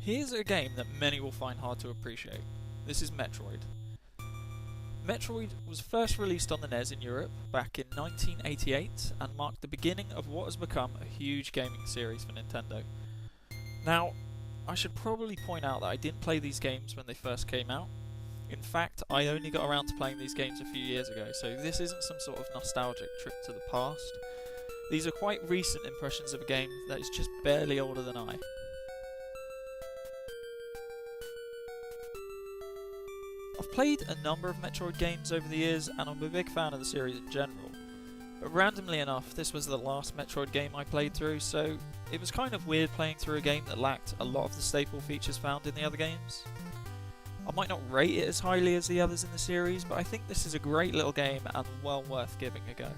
Here's a game that many will find hard to appreciate. This is Metroid. Metroid was first released on the NES in Europe back in 1988 and marked the beginning of what has become a huge gaming series for Nintendo. Now, I should probably point out that I didn't play these games when they first came out. In fact, I only got around to playing these games a few years ago, so this isn't some sort of nostalgic trip to the past. These are quite recent impressions of a game that is just barely older than I. I've played a number of Metroid games over the years, and I'm a big fan of the series in general. But randomly enough, this was the last Metroid game I played through, so it was kind of weird playing through a game that lacked a lot of the staple features found in the other games. I might not rate it as highly as the others in the series, but I think this is a great little game and well worth giving a go.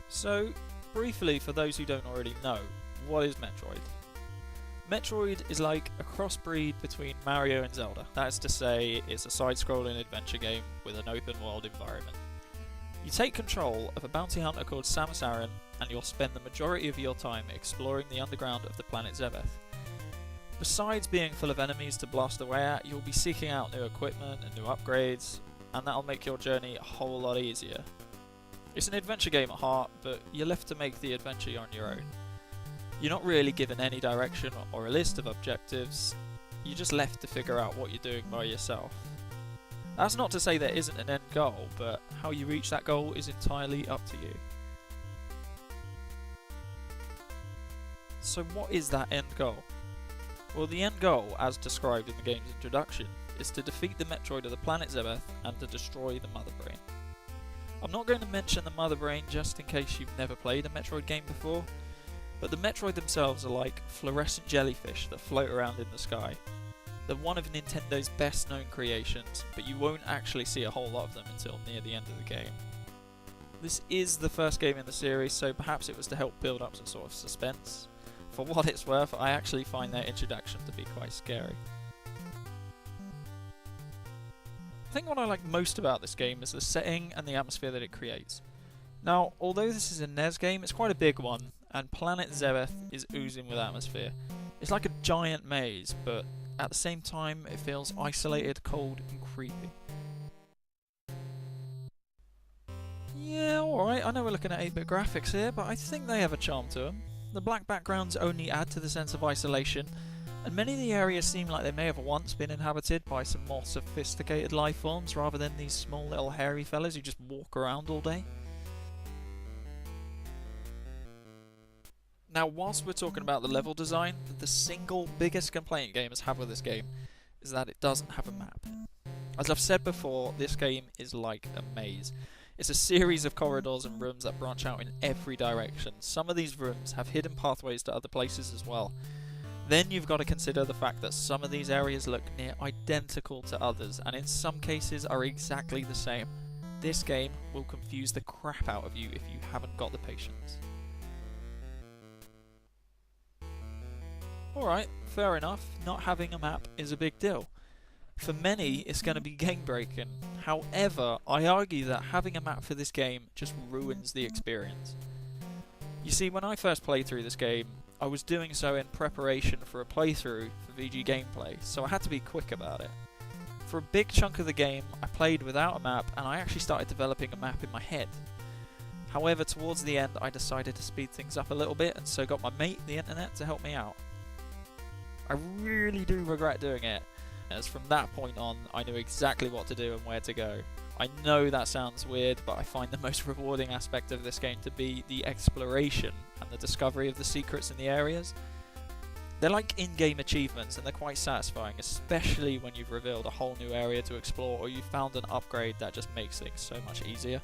So, briefly for those who don't already know, what is Metroid? Metroid is like a crossbreed between Mario and Zelda. That is to say, it's a side-scrolling adventure game with an open-world environment. You take control of a bounty hunter called Samus Aran, and you'll spend the majority of your time exploring the underground of the planet Zebeth. Besides being full of enemies to blast away at, you'll be seeking out new equipment and new upgrades, and that'll make your journey a whole lot easier. It's an adventure game at heart, but you're left to make the adventure on your own. You're not really given any direction or a list of objectives, you're just left to figure out what you're doing by yourself. That's not to say there isn't an end goal, but how you reach that goal is entirely up to you. So what is that end goal? Well, the end goal, as described in the game's introduction, is to defeat the Metroid of the planet Zebeth and to destroy the Mother Brain. I'm not going to mention the Mother Brain just in case you've never played a Metroid game before, but the Metroid themselves are like fluorescent jellyfish that float around in the sky. They're one of Nintendo's best known creations, but you won't actually see a whole lot of them until near the end of the game. This is the first game in the series, so perhaps it was to help build up some sort of suspense. For what it's worth, I actually find their introduction to be quite scary. I think what I like most about this game is the setting and the atmosphere that it creates. Now, although this is a NES game, it's quite a big one, and Planet Zebeth is oozing with atmosphere. It's like a giant maze, but at the same time it feels isolated, cold and creepy. Yeah, alright, I know we're looking at 8-bit graphics here, but I think they have a charm to them. The black backgrounds only add to the sense of isolation, and many of the areas seem like they may have once been inhabited by some more sophisticated life forms rather than these small little hairy fellas who just walk around all day. Now, whilst we're talking about the level design, the single biggest complaint gamers have with this game is that it doesn't have a map. As I've said before, this game is like a maze. It's a series of corridors and rooms that branch out in every direction. Some of these rooms have hidden pathways to other places as well. Then you've got to consider the fact that some of these areas look near identical to others, and in some cases are exactly the same. This game will confuse the crap out of you if you haven't got the patience. Alright, fair enough, not having a map is a big deal. For many, it's going to be game breaking. However, I argue that having a map for this game just ruins the experience. You see, when I first played through this game, I was doing so in preparation for a playthrough for VG Gameplay, so I had to be quick about it. For a big chunk of the game, I played without a map, and I actually started developing a map in my head. However, towards the end, I decided to speed things up a little bit, and so got my mate, the internet, to help me out. I really do regret doing it, as from that point on, I knew exactly what to do and where to go. I know that sounds weird, but I find the most rewarding aspect of this game to be the exploration and the discovery of the secrets in the areas. They're like in-game achievements, and they're quite satisfying, especially when you've revealed a whole new area to explore or you've found an upgrade that just makes things so much easier.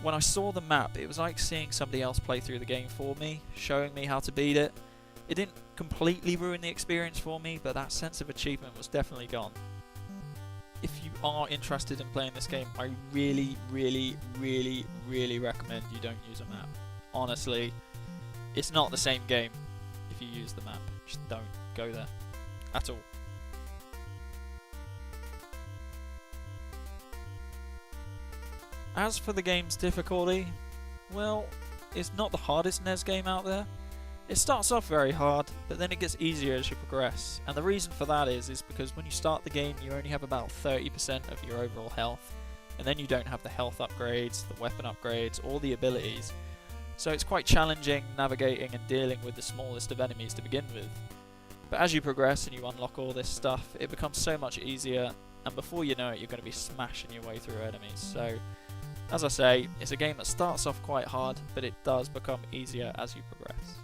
When I saw the map, it was like seeing somebody else play through the game for me, showing me how to beat it. It didn't completely ruin the experience for me, but that sense of achievement was definitely gone. If you are interested in playing this game, I really recommend you don't use a map. Honestly, it's not the same game if you use the map. Just don't go there at all. As for the game's difficulty, well, it's not the hardest NES game out there, It starts off very hard, but then it gets easier as you progress, and the reason for that is because when you start the game you only have about 30% of your overall health, and then you don't have the health upgrades, the weapon upgrades, or the abilities, so it's quite challenging navigating and dealing with the smallest of enemies to begin with. But as you progress and you unlock all this stuff, it becomes so much easier, and before you know it you're going to be smashing your way through enemies. So, as I say, it's a game that starts off quite hard, but it does become easier as you progress.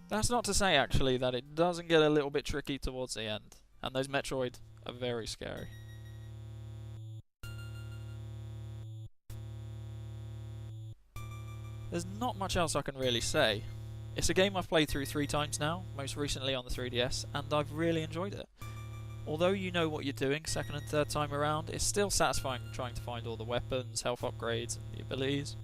That's not to say actually that it doesn't get a little bit tricky towards the end, and those Metroid are very scary. There's not much else I can really say. It's a game I've played through 3 times now, most recently on the 3DS, and I've really enjoyed it. Although you know what you're doing second and third time around, it's still satisfying trying to find all the weapons, health upgrades, and the abilities.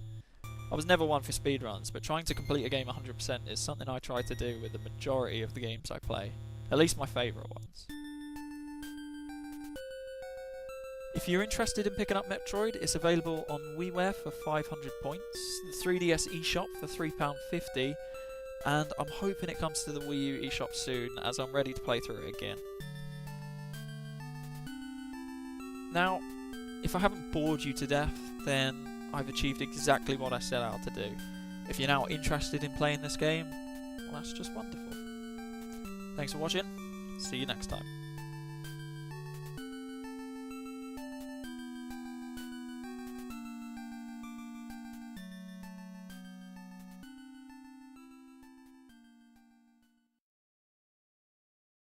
I was never one for speedruns, but trying to complete a game 100% is something I try to do with the majority of the games I play, at least my favourite ones. If you're interested in picking up Metroid, it's available on WiiWare for 500 points, the 3DS eShop for £3.50, and I'm hoping it comes to the Wii U eShop soon, as I'm ready to play through it again. Now, if I haven't bored you to death, then I've achieved exactly what I set out to do. If you're now interested in playing this game, well, that's just wonderful. Thanks for watching, see you next time.